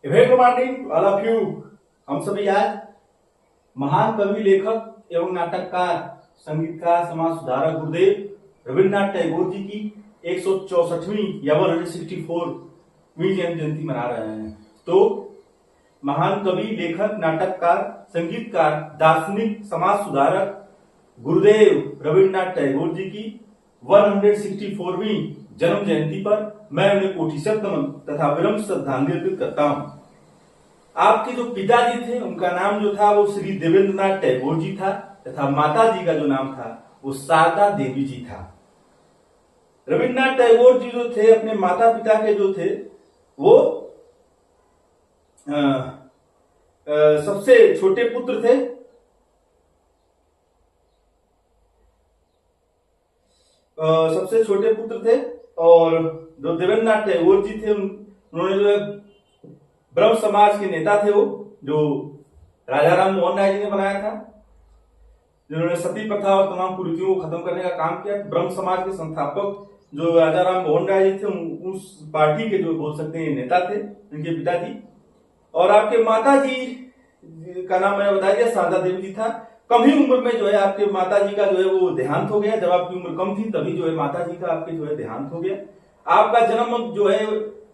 Very good morning all of you. हम सभी आज महान कवि, लेखक एवं नाटककार, संगीतकार, समाज सुधारक गुरुदेव रविन्द्रनाथ टैगोर जी की 164वीं या 164वीं जन्म जयंती मना रहे हैं। तो महान कवि, लेखक, नाटककार, संगीतकार, दार्शनिक, समाज सुधारक गुरुदेव रविन्द्रनाथ टैगोर जी की 164वीं जन्म जयंती पर मैं उन्हें कोटिशत नमन तथा विनम्र श्रद्धांजलि अर्पित करता हूं। आपके जो पिताजी थे उनका नाम जो था वो श्री देवेंद्रनाथ टैगोर जी था तथा माता जी का जो नाम था वो शारदा देवी जी था। रविन्द्रनाथ टैगोर जी जो थे अपने माता पिता के जो थे वो सबसे छोटे पुत्र थे। सबसे छोटे पुत्र थे और जो देवेंद्रनाथ टैगोर जी थे उन्होंने जो है ब्रह्म समाज के नेता थे, वो जो राजा राम मोहन राय जी ने बनाया था, जिन्होंने सती प्रथा और तमाम कुरीतियों को खत्म करने का काम किया। ब्रह्म समाज के संस्थापक जो राजा राम मोहन राय जी थे उस पार्टी के जो बोल सकते हैं नेता थे उनके पिताजी। और आपके माता जी का नाम मैंने बता दिया, शारदा देवी जी था। कम ही उम्र में जो है आपके माता जी का जो है वो देहांत हो गया। जब आपकी उम्र कम थी तभी जो है माता जी का आपके जो है देहांत हो गया। आपका जन्म जो है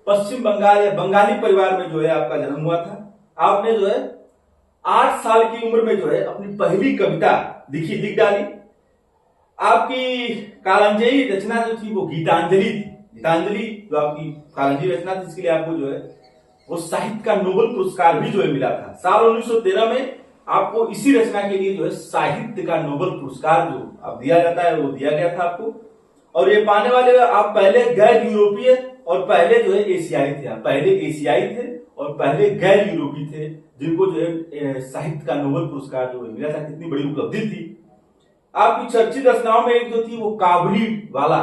पश्चिम बंगाल या बंगाली परिवार में जो है आपका जन्म हुआ था। आपने जो है 8 साल की उम्र में जो है अपनी पहली कविता लिख डाली। आपकी कालंजयी रचना जो थी वो गीतांजलि थी। गीतांजलि जो आपकी कालंजयी रचना थी, इसके लिए आपको जो है वो साहित्य का नोबेल पुरस्कार भी जो है मिला था। साल 1913 में आपको इसी रचना के लिए जो है साहित्य का नोबेल पुरस्कार जो अब दिया जाता है वो दिया गया था आपको। और ये पाने वाले आप पहले गैर यूरोपीय और पहले जो है एशियाई थे। पहले एशियाई थे और पहले गैर यूरोपीय थे जिनको जो है साहित्य का नोबेल पुरस्कार जो मिला था। कितनी बड़ी उपलब्धि थी। आपकी चर्चित रचनाओं में एक जो थी वो काबुली वाला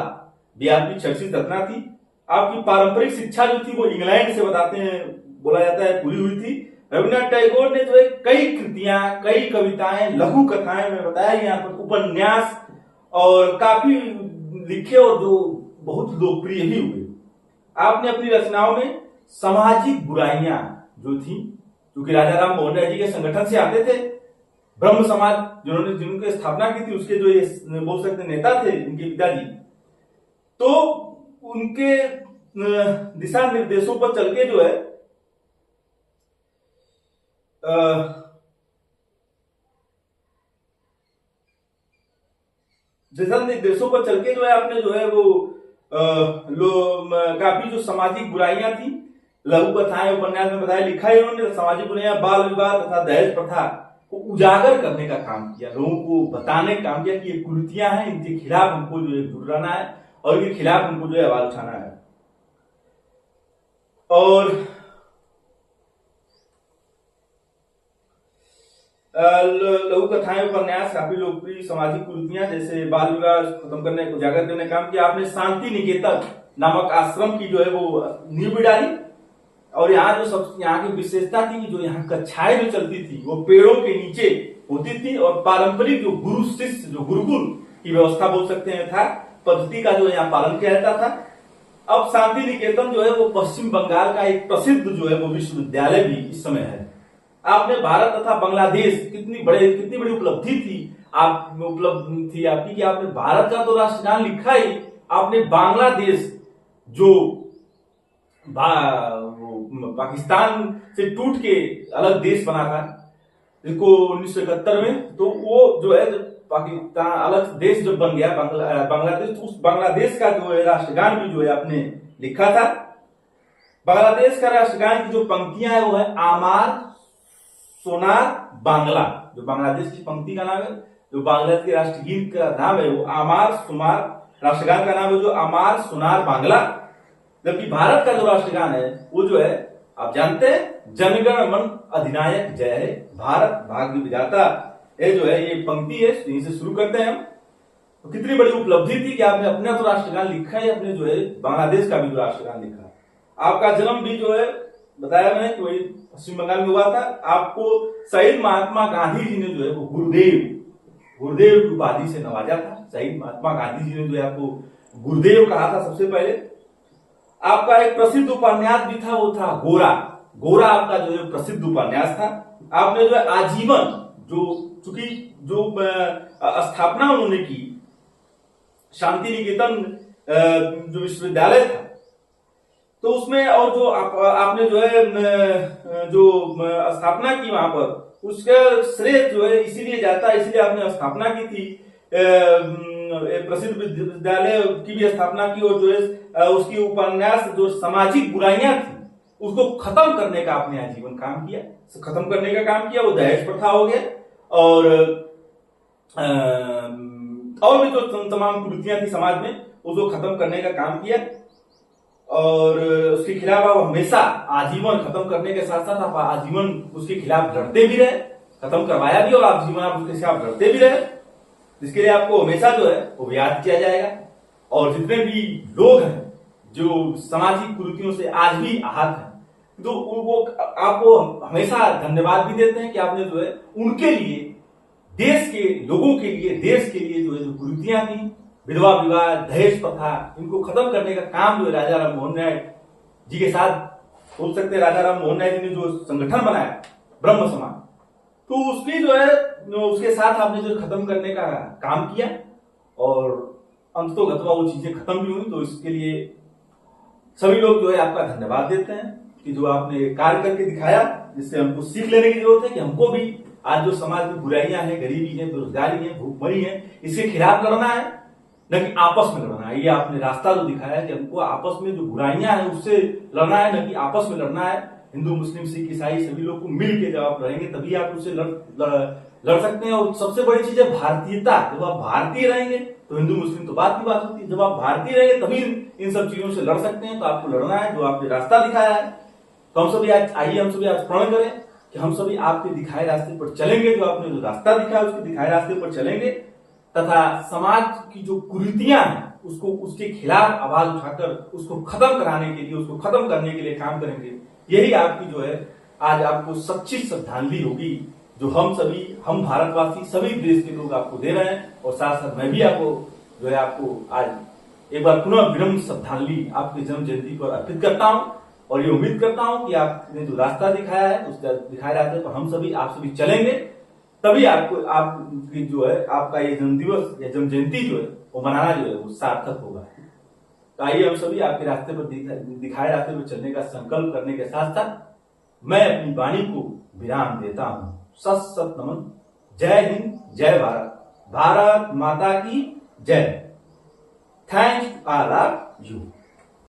भी आपकी चर्चित रचना थी। आपकी पारंपरिक शिक्षा जो थी वो इंग्लैंड से बताते हैं बोला जाता है पूरी हुई थी। रविन्द्रनाथ टैगोर ने जो है कई कृतियां, कई कविताएं, लघु कथाएं में बताया, यहाँ पर उपन्यास और काफी लिखे और जो बहुत लोकप्रिय भी हुए। आपने अपनी रचनाओं में सामाजिक बुराइयां जो थी, क्योंकि राजा राम मोहन राय जी के संगठन से आते थे, ब्रह्म समाज जिनकी स्थापना की थी उसके जो ये बोल सकते नेता थे इनके पिताजी, तो उनके दिशा निर्देशों पर चल के जो है दिशा निर्देशों पर चल के जो है आपने जो है वो काफी जो सामाजिक बुराइयां थी, लघु कथाएं, उपन्यास में बताया, लिखा है उन्होंने। सामाजिक बुराइयां, बाल विवाह तथा दहेज प्रथा को उजागर करने का काम किया, लोगों को बताने का काम किया कि ये कुरीतियां हैं, इनके खिलाफ हमको जो है जुड़ रहना है और इनके खिलाफ हमको जो है आवाज उठाना है। और लघु कथाएं, उपन्यास, काफी लोकप्रिय सामाजिक कुरीतियां जैसे बाल विवाह खत्म करने को उजागर करने का काम किया। आपने शांति निकेतन नामक आश्रम की जो है वो नींव भी डाली। और यहाँ जो सब यहाँ की विशेषता थी जो यहाँ कक्षाएं जो चलती थी वो पेड़ों के नीचे होती थी और पारंपरिक जो गुरु शिष्य जो गुरुकुल की व्यवस्था बोल सकते हैं था, पद्धति का जो यहाँ पालन किया जाता था। अब शांति निकेतन जो है वो पश्चिम बंगाल का एक प्रसिद्ध जो है वो विश्वविद्यालय भी इस समय है। आपने भारत तथा बांग्लादेश, कितनी बड़ी उपलब्धि थी आपकी कि आपने भारत का तो राष्ट्रगान लिखा ही, आपने बांग्लादेश जो पाकिस्तान से टूट के अलग देश बना था इसको 1971 में, तो वो जो है पाकिस्तान अलग देश जब बन गया बांग्लादेश, तो उस बांग्लादेश का जो है राष्ट्रगान भी जो है आपने लिखा था। बांग्लादेश का राष्ट्रगान की जो पंक्तियां है वो है आमार सोनार बांग्ला। जो बांग्लादेश की पंक्ति का नाम है, जो बांग्लादेश के राष्ट्रगीत का नाम है वो आमार सुमार, राष्ट्रगान का नाम है जो आमार सोनार बांग्ला। जबकि भारत का जो राष्ट्रगान है वो जो है आप जानते हैं जनगण मन अधिनायक जय है, भारत भाग्य विधाता। ये जो है ये पंक्ति है, यहीं से शुरू करते हैं हम। तो कितनी बड़ी उपलब्धि थी कि आपने अपना तो राष्ट्रगान लिखा है, अपने जो है बांग्लादेश का भी जो राष्ट्रगान लिखा। आपका जन्म भी जो है बताया मैंने कि वही पश्चिम बंगाल में हुआ था। आपको शहीद महात्मा गांधी जी ने जो है वो गुरुदेव की उपाधि से नवाजा था। शहीद महात्मा गांधी जी ने जो है आपको गुरुदेव कहा था सबसे पहले। आपका एक प्रसिद्ध उपन्यास भी था, वो था गोरा। गोरा आपका जो है प्रसिद्ध उपन्यास था। आपने जो है आजीवन जो चूंकि जो स्थापना उन्होंने की शांति निकेतन जो विश्वविद्यालय था, तो उसमें और जो आपने जो है जो स्थापना की वहां पर, उसका श्रेय जो है इसीलिए जाता है, इसीलिए आपने स्थापना की थी, प्रसिद्ध विश्वविद्यालय की भी स्थापना की, और जो है उसकी उपन्यास जो सामाजिक बुराइयां थी उसको खत्म करने का आपने आजीवन काम किया, खत्म करने का काम किया। वो दहेज प्रथा हो गया और भी जो तमाम कुरीतियां थी समाज में उसको खत्म करने का काम किया, और उसके खिलाफ आप हमेशा आजीवन खत्म करने के साथ साथ आप आजीवन उसके खिलाफ लड़ते भी रहे, खत्म करवाया भी और आजीवन आप उसके खिलाफ लड़ते भी रहे, जिसके लिए आपको हमेशा जो है वो याद किया जाएगा। और जितने भी लोग हैं जो सामाजिक कुरीतियों से आज भी आहत हैं, तो वो आपको हमेशा धन्यवाद भी देते हैं कि आपने जो है उनके लिए, देश के लोगों के लिए, देश के लिए जो है जो कुरीतियां थी, विधवा विवाह, दहेज प्रथा, इनको खत्म करने का काम जो है राजा राम मोहन राय जी के साथ, बोल सकते हैं राजा राम मोहन राय जी ने जो संगठन बनाया ब्रह्म समाज, तो उसकी जो है उसके साथ आपने जो खत्म करने का काम किया, और अंततोगत्वा वो चीजें खत्म भी हुई। तो इसके लिए सभी लोग जो है आपका धन्यवाद देते हैं कि जो आपने कार्य करके दिखाया, जिससे हमको सीख लेने की जरूरत है कि हमको भी आज जो समाज में बुराइयां हैं, गरीबी है, बेरोजगारी है, भूखमरी है, इसके खिलाफ लड़ना है, न कि आपस में लड़ना है। ये आपने रास्ता जो दिखाया है कि हमको आपस में जो बुराइयां हैं उससे लड़ना है, न कि आपस में लड़ना है। हिंदू, मुस्लिम, सिख, ईसाई सभी लोग को मिल के जब आप रहेंगे तभी आप उससे लड़ सकते हैं। और सबसे बड़ी चीज है भारतीयता। जब आप भारतीय रहेंगे तो हिंदू मुस्लिम तो बात की बात होती है, जब आप भारतीय रहेंगे तभी इन सब चीजों से लड़ सकते हैं। तो आपको लड़ना है, जो आपने रास्ता दिखाया है। तो हम सभी आज आइए हम सभी आज प्रण करें कि हम सभी आपके दिखाए रास्ते पर चलेंगे, जो आपने जो रास्ता दिखाया उसके दिखाए रास्ते पर चलेंगे, तथा समाज की जो कुरीतियां हैं उसको, उसके खिलाफ आवाज उठाकर उसको खत्म कराने के लिए, उसको खत्म करने के लिए काम करेंगे। यही आपकी जो है आज आपको सच्ची श्रद्धांजलि होगी, जो हम सभी, हम भारतवासी, सभी देश के लोग आपको दे रहे हैं। और साथ साथ मैं भी आपको जो है आपको आज एक बार पुनः विनम्र श्रद्धांजलि आपकी जन्म जयंती पर अर्पित करता हूं, और ये उम्मीद करता हूं कि आपने जो रास्ता दिखाया है उस दिखाए रास्ते पर हम सभी, आप सभी चलेंगे, तभी आपको आपकी जो है आपका ये जन्म दिवस या जन्म जयंती जो है वो मनाना जो है वो सार्थक होगा। तो आइए हम सभी आपके रास्ते पर दिखाए रास्ते पर चलने का संकल्प करने के साथ साथ मैं अपनी वाणी को विराम देता हूं। सत सत नमन। जय हिंद, जय भारत, भारत माता की जय। Thanks all of you.